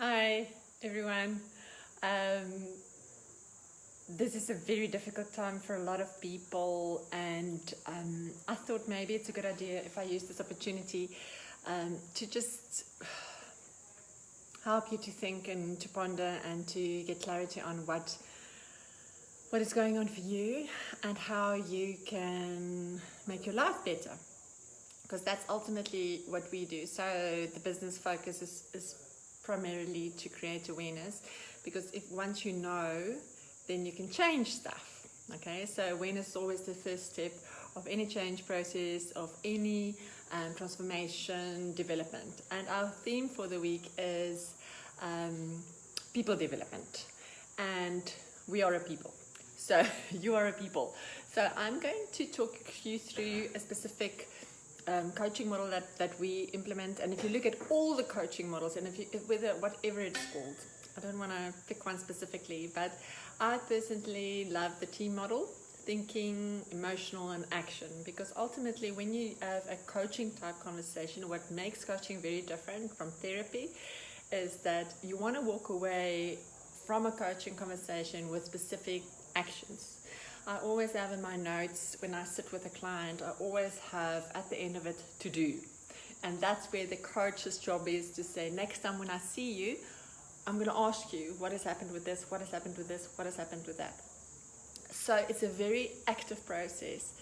Hi, everyone. Um, this is a very difficult time for a lot of people, and I thought maybe it's a good idea if I use this opportunity to just help you to think and to ponder and to get clarity on what is going on for you and how you can make your life better. Because that's ultimately what we do. So the business focus is primarily to create awareness, because if once you know, then you can change stuff. Okay, so awareness is always the first step of any change process, of any transformation, development. And our theme for the week is people development, and we are a people. So you are a people. So I'm going to talk you through a specific coaching model that we implement. And if you look at all the coaching models, and whatever it's called, I don't want to pick one specifically, but I personally love the team model: thinking, emotional, and action. Because ultimately, when you have a coaching type conversation, what makes coaching very different from therapy is that you want to walk away from a coaching conversation with specific actions. I always have in my notes, when I sit with a client, I always have at the end of it to do. And that's where the coach's job is to say, next time when I see you, I'm going to ask you, what has happened with this, what has happened with this, what has happened with that. So it's a very active process.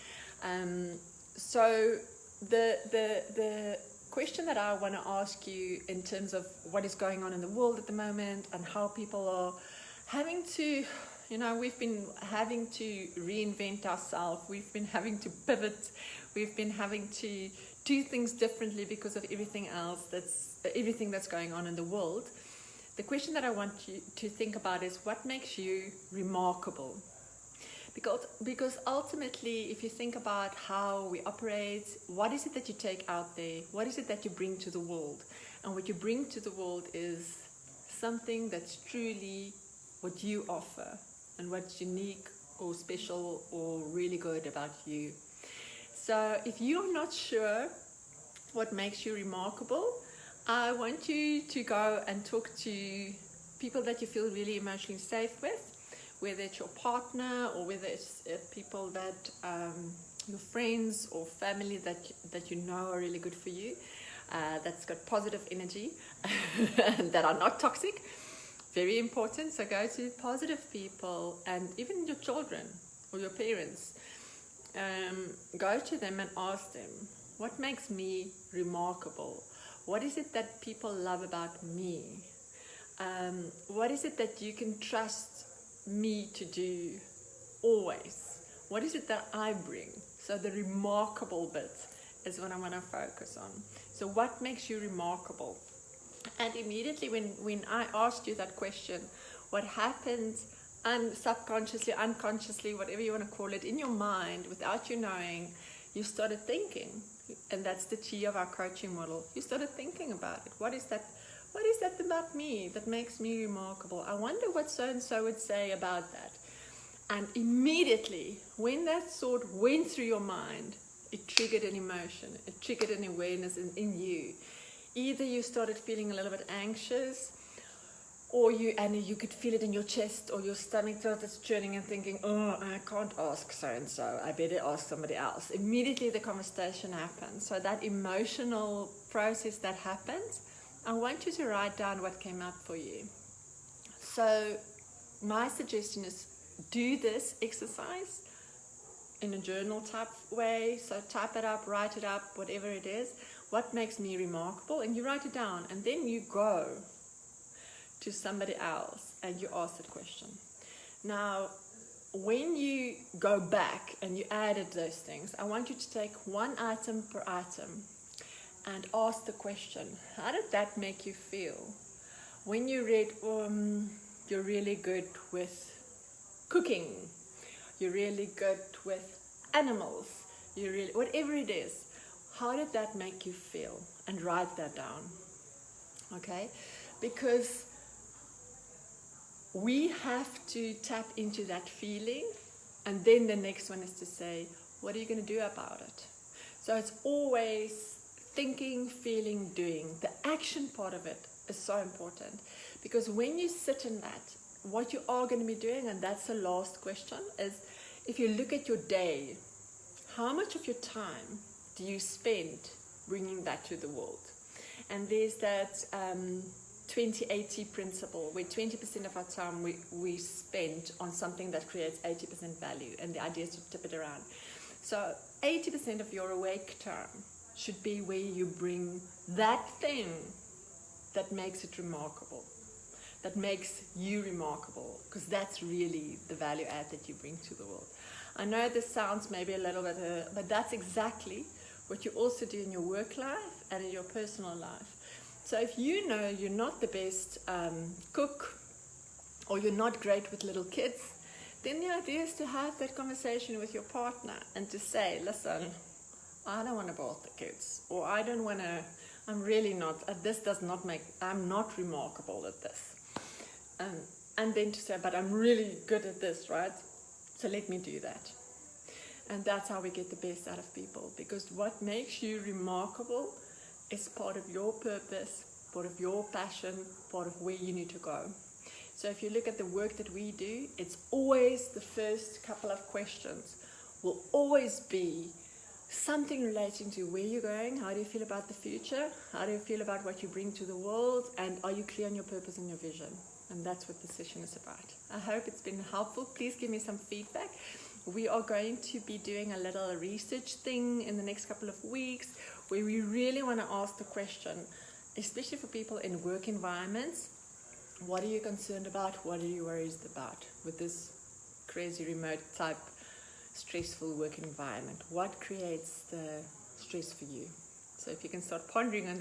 So the question that I want to ask you in terms of what is going on in the world at the moment and how people are having to, we've been having to reinvent ourselves. We've been having to pivot. We've been having to do things differently because of everything that's going on in the world. The question that I want you to think about is, what makes you remarkable? Because ultimately, if you think about how we operate, what is it that you take out there? What is it that you bring to the world? And what you bring to the world is something that's truly what you offer, and what's unique or special or really good about you. So if you're not sure what makes you remarkable, I want you to go and talk to people that you feel really emotionally safe with, whether it's your partner or whether it's people that your friends or family that you know are really good for you, that's got positive energy and that are not toxic. Very important. So go to positive people, and even your children or your parents. Go to them and ask them, what makes me remarkable? What is it that people love about me? What is it that you can trust me to do always? What is it that I bring? So the remarkable bit is what I want to focus on. So what makes you remarkable? And immediately when I asked you that question, what happened subconsciously, unconsciously, whatever you want to call it, in your mind, without you knowing, you started thinking. And that's the key of our coaching model. You started thinking about it. What is that about me that makes me remarkable? I wonder what so-and-so would say about that. And immediately, when that thought went through your mind, it triggered an emotion. It triggered an awareness in you. Either you started feeling a little bit anxious, or you could feel it in your chest, or your stomach started churning and thinking, oh, I can't ask so-and-so, I better ask somebody else. Immediately the conversation happens. So that emotional process that happens, I want you to write down what came up for you. So my suggestion is, do this exercise in a journal type way. So type it up, write it up, whatever it is. What makes me remarkable? And you write it down, and then you go to somebody else and you ask that question. Now, when you go back and you added those things, I want you to take one item per item and ask the question, how did that make you feel? When you read, you're really good with cooking, you're really good with animals, whatever it is, how did that make you feel? And write that down, okay? Because we have to tap into that feeling, and then the next one is to say, what are you going to do about it? So it's always thinking, feeling, doing. The action part of it is so important, because when you sit in that, what you are going to be doing, and that's the last question, is if you look at your day, how much of your time do you spend bringing that to the world? And there's that 20-80 principle, where 20% of our time we spend on something that creates 80% value, and the idea is to tip it around. So 80% of your awake time should be where you bring that thing that makes it remarkable, that makes you remarkable, because that's really the value add that you bring to the world. I know this sounds maybe a little bit, but that's exactly what you also do in your work life and in your personal life. So if you know you're not the best cook, or you're not great with little kids, then the idea is to have that conversation with your partner and to say, listen, I don't want to bath the kids, or I don't want to, I'm really not, this does not make, I'm not remarkable at this. And then to say, but I'm really good at this, right? So let me do that. And that's how we get the best out of people, because what makes you remarkable is part of your purpose, part of your passion, part of where you need to go. So if you look at the work that we do, it's always the first couple of questions will always be something relating to where you're going, how do you feel about the future, how do you feel about what you bring to the world, and are you clear on your purpose and your vision? And that's what this session is about. I hope it's been helpful. Please give me some feedback. We are going to be doing a little research thing in the next couple of weeks, where we really want to ask the question, especially for people in work environments, what are you concerned about? What are you worried about with this crazy remote type stressful work environment? What creates the stress for you? So if you can start pondering on that.